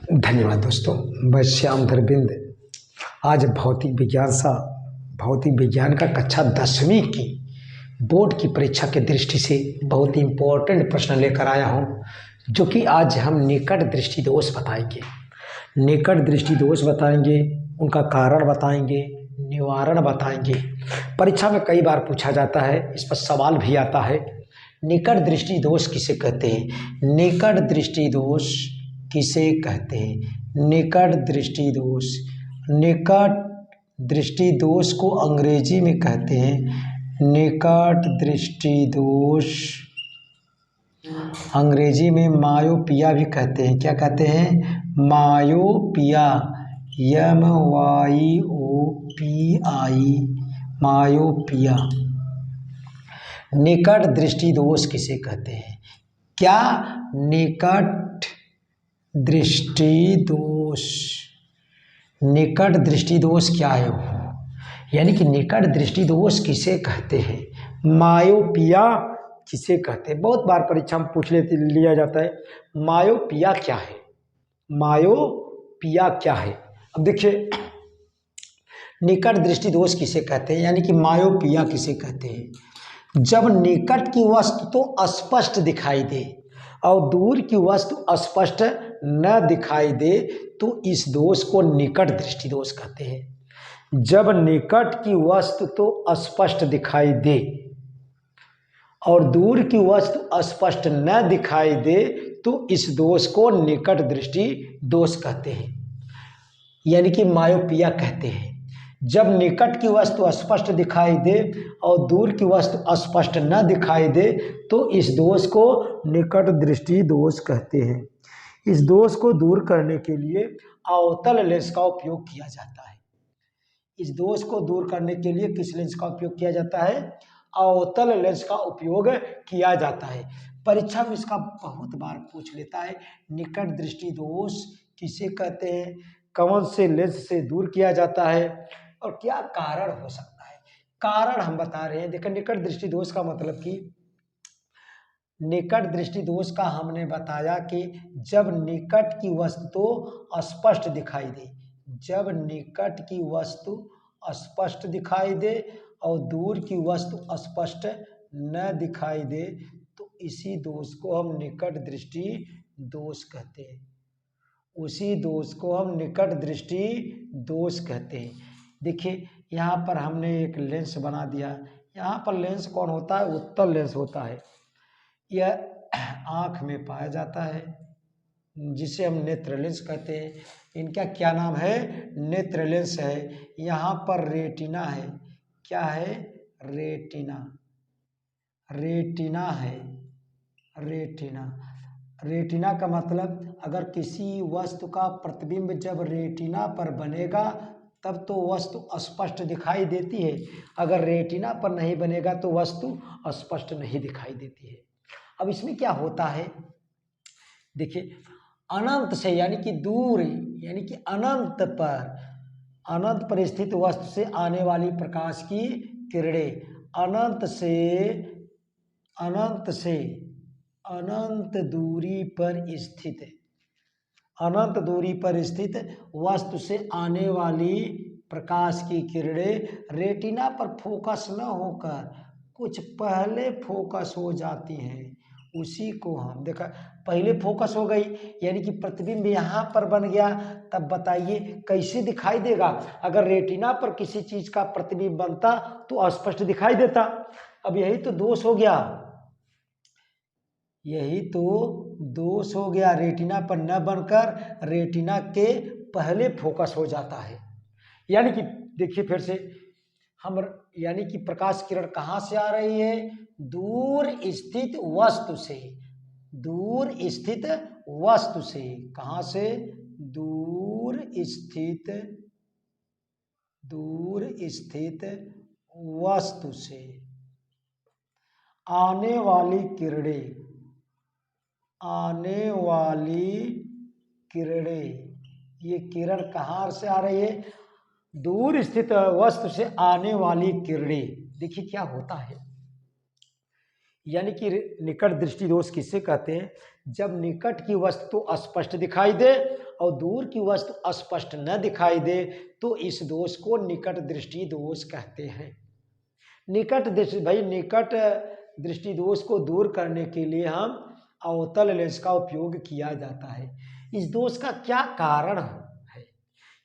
धन्यवाद दोस्तों। मैं श्याम धरबिंद आज भौतिक विज्ञान का कक्षा 10वीं की बोर्ड की परीक्षा के दृष्टि से बहुत ही इम्पोर्टेंट प्रश्न लेकर आया हूँ, जो कि आज हम निकट दृष्टि दोष बताएंगे। निकट दृष्टि दोष बताएंगे, उनका कारण बताएंगे, निवारण बताएंगे। परीक्षा में कई बार पूछा जाता है, इस पर सवाल भी आता है। निकट दृष्टि दोष किसे कहते हैं? निकट दृष्टि दोष किसे कहते हैं? निकट दृष्टि दोष, निकट दृष्टि दोष को अंग्रेजी में कहते हैं निकट दृष्टि दोष। अंग्रेजी में मायोपिया भी कहते हैं। क्या कहते हैं? Myopia, MYOPI, myopia. निकट दृष्टि दोष किसे कहते हैं? क्या निकट दृष्टि दोष, निकट दृष्टि दोष क्या है वो? यानी कि निकट दृष्टि दोष किसे कहते हैं? मायोपिया किसे कहते हैं? बहुत बार परीक्षा में पूछ लिया जाता है, मायोपिया क्या है? मायोपिया क्या है? अब देखिए, निकट दृष्टि दोष किसे कहते हैं, यानी कि मायोपिया किसे कहते हैं? जब निकट की वस्तु तो स्पष्ट दिखाई दे और दूर की वस्तु स्पष्ट न दिखाई दे, तो इस दोष को निकट दृष्टि दोष कहते हैं। जब निकट की वस्तु तो स्पष्ट दिखाई दे और दूर की वस्तु स्पष्ट न दिखाई दे, तो इस दोष को निकट दृष्टि दोष कहते हैं, यानी कि मायोपिया कहते हैं। जब निकट की वस्तु स्पष्ट दिखाई दे और दूर की वस्तु स्पष्ट न दिखाई दे, तो इस दोष को निकट दृष्टि दोष कहते हैं। इस दोष को दूर करने के लिए अवतल लेंस का उपयोग किया जाता है। इस दोष को दूर करने के लिए किस लेंस का उपयोग किया जाता है? अवतल लेंस का उपयोग किया जाता है। परीक्षा में इसका बहुत बार पूछ लेता है, निकट दृष्टि दोष किसे कहते हैं, कौन से लेंस से दूर किया जाता है और क्या कारण हो सकता है? कारण हम बता रहे हैं। देखिए, निकट दृष्टि दोष का मतलब कि निकट दृष्टि दोष का हमने बताया कि जब निकट की वस्तु तो स्पष्ट दिखाई दे, जब निकट की वस्तु स्पष्ट दिखाई दे और दूर की वस्तु स्पष्ट न दिखाई दे, तो इसी दोष को हम निकट दृष्टि दोष कहते हैं। उसी दोष को हम निकट दृष्टि दोष कहते हैं। देखिए, यहाँ पर हमने एक लेंस बना दिया। यहाँ पर लेंस कौन होता है? उत्तल लेंस होता है। यह आँख में पाया जाता है, जिसे हम नेत्र लेंस कहते हैं। इनका क्या नाम है? नेत्र लेंस है। यहाँ पर रेटिना है। क्या है? रेटिना, रेटिना है। रेटिना, रेटिना का मतलब अगर किसी वस्तु का प्रतिबिंब जब रेटिना पर बनेगा तब तो वस्तु स्पष्ट दिखाई देती है, अगर रेटिना पर नहीं बनेगा तो वस्तु स्पष्ट नहीं दिखाई देती है। अब इसमें क्या होता है? देखिए, अनंत से यानी कि दूर, यानी कि अनंत पर स्थित वस्तु से आने वाली प्रकाश की किरणें अनंत अनंत दूरी पर स्थित वस्तु से आने वाली प्रकाश की किरणें रेटिना पर फोकस न होकर कुछ पहले फोकस हो जाती हैं। उसी को हम देखा, पहले फोकस हो गई यानी कि प्रतिबिंब यहाँ पर बन गया, तब बताइए कैसे दिखाई देगा? अगर रेटिना पर किसी चीज का प्रतिबिंब बनता तो स्पष्ट दिखाई देता। अब यही तो दोष हो गया, यही तो दोष हो गया। रेटिना पर न बनकर रेटिना के पहले फोकस हो जाता है। यानी कि देखिए फिर से हम, यानी कि प्रकाश किरण कहाँ से आ रही है? दूर स्थित वस्तु से। दूर स्थित वस्तु से। कहाँ से? दूर स्थित वस्तु से आने वाली किरणें, ये किरण कहाँ से आ रही है? दूर स्थित वस्तु से आने वाली किरणें। देखिए क्या होता है, यानी कि निकट दृष्टि दोष किससे कहते हैं? जब निकट की वस्तु स्पष्ट दिखाई दे और दूर की वस्तु अस्पष्ट न दिखाई दे तो इस दोष को निकट दृष्टि दोष कहते हैं। निकट दृष्टि दोष को दूर करने के लिए हम अवतल लेंस का उपयोग किया जाता है। इस दोष का क्या कारण है?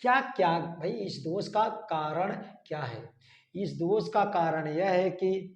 क्या क्या भाई इस दोष का कारण क्या है? इस दोष का कारण यह है कि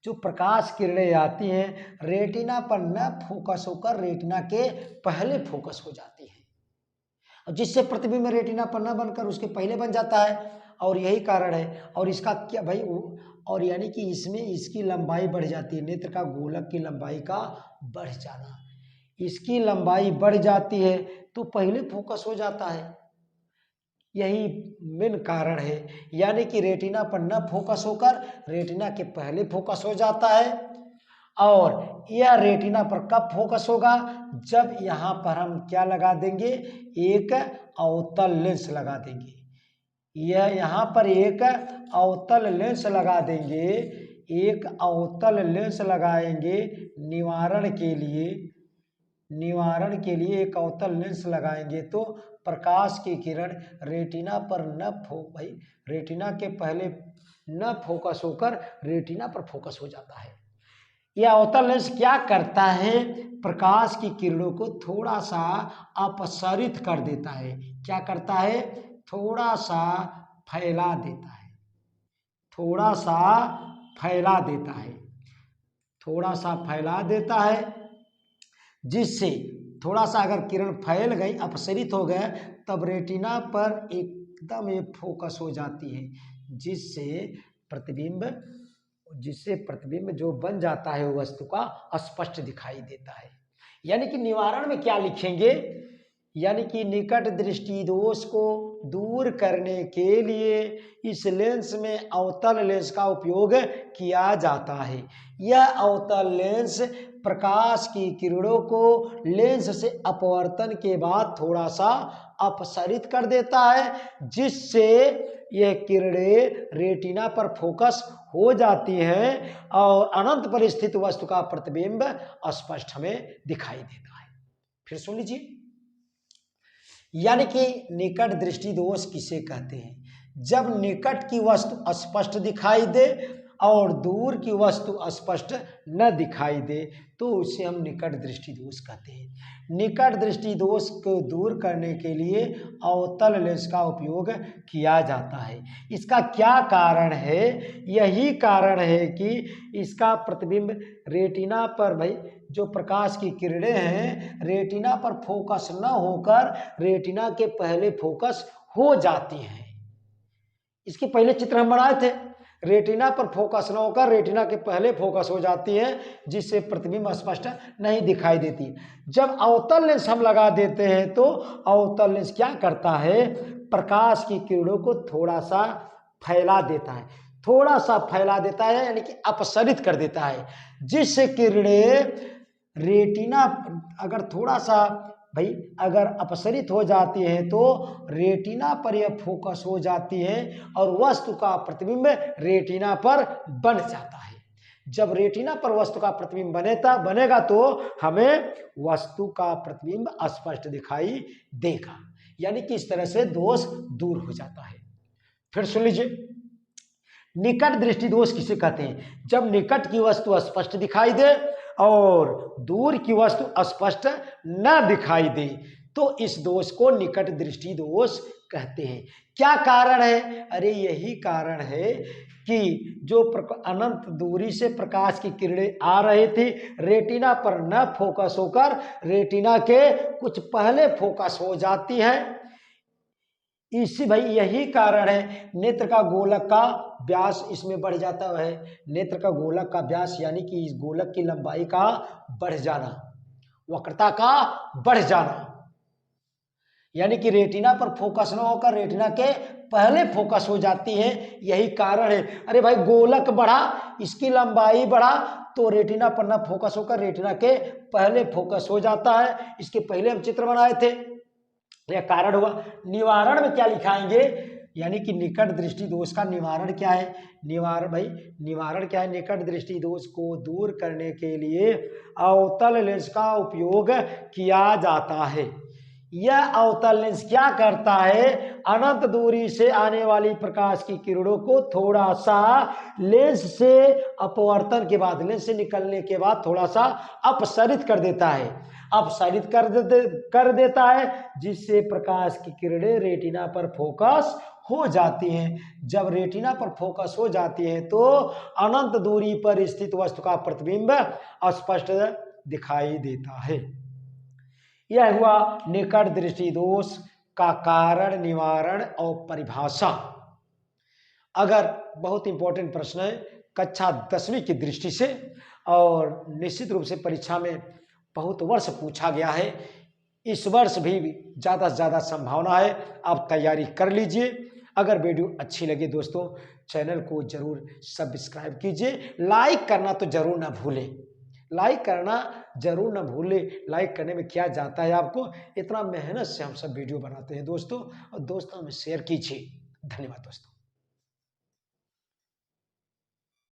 जो प्रकाश किरणें आती हैं रेटिना पर न फोकस होकर रेटिना के पहले फोकस हो जाती है, जिससे प्रतिबिंब रेटिना पर न बनकर उसके पहले बन जाता है। और यही कारण है। और इसका क्या भाई और यानी कि इसमें इसकी लंबाई बढ़ जाती है, नेत्र का गोलक की लंबाई का बढ़ जाना, इसकी लंबाई बढ़ जाती है तो पहले फोकस हो जाता है। यही मेन कारण है। यानी कि रेटिना पर न फोकस होकर रेटिना के पहले फोकस हो जाता है। और यह रेटिना पर कब फोकस होगा? जब यहाँ पर हम क्या लगा देंगे? एक अवतल लेंस लगा देंगे। यह यहाँ पर एक अवतल लेंस लगा देंगे, एक अवतल लेंस लगाएंगे निवारण के लिए एक अवतल लेंस लगाएंगे तो प्रकाश की किरण रेटिना पर रेटिना के पहले न फोकस होकर रेटिना पर फोकस हो जाता है। यह अवतल लेंस क्या करता है? प्रकाश की किरणों को थोड़ा सा अपसरित कर देता है। क्या करता है? थोड़ा सा फैला देता है, थोड़ा सा फैला देता है, थोड़ा सा फैला देता है, जिससे थोड़ा सा अगर किरण फैल गई, अपसरित हो गए, तब रेटिना पर एकदम ये फोकस हो जाती है, जिससे प्रतिबिंब जो बन जाता है वस्तु का स्पष्ट दिखाई देता है। यानी कि निवारण में क्या लिखेंगे? यानी कि निकट दृष्टि दोष को दूर करने के लिए इस लेंस में अवतल लेंस का उपयोग किया जाता है। यह अवतल लेंस प्रकाश की किरणों को लेंस से अपवर्तन के बाद थोड़ा सा अपसरित कर देता है, जिससे यह किरणें रेटिना पर फोकस हो जाती हैं और अनंत पर स्थित वस्तु का प्रतिबिंब स्पष्ट हमें दिखाई देता है। फिर सुन लीजिए, यानी कि निकट दृष्टि दोष किसे कहते हैं? जब निकट की वस्तु स्पष्ट दिखाई दे और दूर की वस्तु स्पष्ट न दिखाई दे तो उसे हम निकट दृष्टि दोष कहते हैं। निकट दृष्टि दोष को दूर करने के लिए अवतल लेंस का उपयोग किया जाता है। इसका क्या कारण है? यही कारण है कि इसका प्रतिबिंब रेटिना पर जो प्रकाश की किरणें हैं रेटिना पर फोकस न होकर रेटिना के पहले फोकस हो जाती हैं। इसके पहले चित्र हम बनाए थे, रेटिना पर फोकस न होकर रेटिना के पहले फोकस हो जाती है, जिससे प्रतिबिंब स्पष्ट नहीं दिखाई देती। जब अवतल लेंस हम लगा देते हैं तो अवतल लेंस क्या करता है? प्रकाश की किरणों को थोड़ा सा फैला देता है, थोड़ा सा फैला देता है, यानी कि अपसरित कर देता है, जिससे किरणें रेटिना अगर थोड़ा सा अगर अपसरित हो जाती है तो रेटिना पर यह फोकस हो जाती है और वस्तु का प्रतिबिंब रेटिना पर बन जाता है। जब रेटिना पर वस्तु का प्रतिबिंब बनेगा तो हमें वस्तु का प्रतिबिंब स्पष्ट दिखाई देगा। यानी कि इस तरह से दोष दूर हो जाता है। फिर सुन लीजिए, निकट दृष्टि दोष किसे कहते हैं? जब निकट की वस्तु स्पष्ट दिखाई दे और दूर की वस्तु स्पष्ट न दिखाई दे तो इस दोष को निकट दृष्टि दोष कहते हैं। क्या कारण है? अरे यही कारण है कि जो अनंत दूरी से प्रकाश की किरणें आ रही थी रेटिना पर न फोकस होकर रेटिना के कुछ पहले फोकस हो जाती है। यही कारण है नेत्र का गोलक का व्यास इसमें बढ़ जाता है। नेत्र का गोलक का व्यास यानी कि इस गोलक की लंबाई का बढ़ जाना, वक्रता का बढ़ जाना, यानी कि रेटिना पर फोकस न होकर रेटिना के पहले फोकस हो जाती है। यही कारण है। अरे भाई गोलक बढ़ा, इसकी लंबाई बढ़ा तो रेटिना पर न फोकस होकर रेटिना के पहले फोकस हो जाता है। इसके पहले हम चित्र बनाए थे, यह कारण हुआ। निवारण में क्या लिखाएंगे? यानी कि निकट दृष्टि दोष का निवारण क्या है? निवारण क्या है? निकट दृष्टि दोष को दूर करने के लिए अवतल लेंस का उपयोग किया जाता है। यह अवतल लेंस क्या करता है? अनंत दूरी से आने वाली प्रकाश की किरणों को थोड़ा सा लेंस से अपवर्तन के बाद, लेंस से निकलने के बाद थोड़ा सा अपसरित कर देता है, अपसरित कर देता है, जिससे प्रकाश की किरणें रेटिना पर फोकस हो जाती हैं। जब रेटिना पर फोकस हो जाती हैं तो अनंत दूरी पर स्थित वस्तु का प्रतिबिंब स्पष्ट दिखाई देता है। यह हुआ निकट दृष्टि दोष का कारण, निवारण और परिभाषा। अगर बहुत इंपॉर्टेंट प्रश्न है कक्षा 10वीं की दृष्टि से, और निश्चित रूप से परीक्षा में बहुत वर्ष पूछा गया है, इस वर्ष भी ज़्यादा से ज़्यादा संभावना है। आप तैयारी कर लीजिए। अगर वीडियो अच्छी लगे दोस्तों, चैनल को जरूर सब्सक्राइब कीजिए, लाइक करना तो जरूर ना भूलें, लाइक करना जरूर ना भूलें। लाइक करने में क्या जाता है आपको, इतना मेहनत से हम सब वीडियो बनाते हैं दोस्तों, और दोस्तों में शेयर कीजिए। धन्यवाद दोस्तों।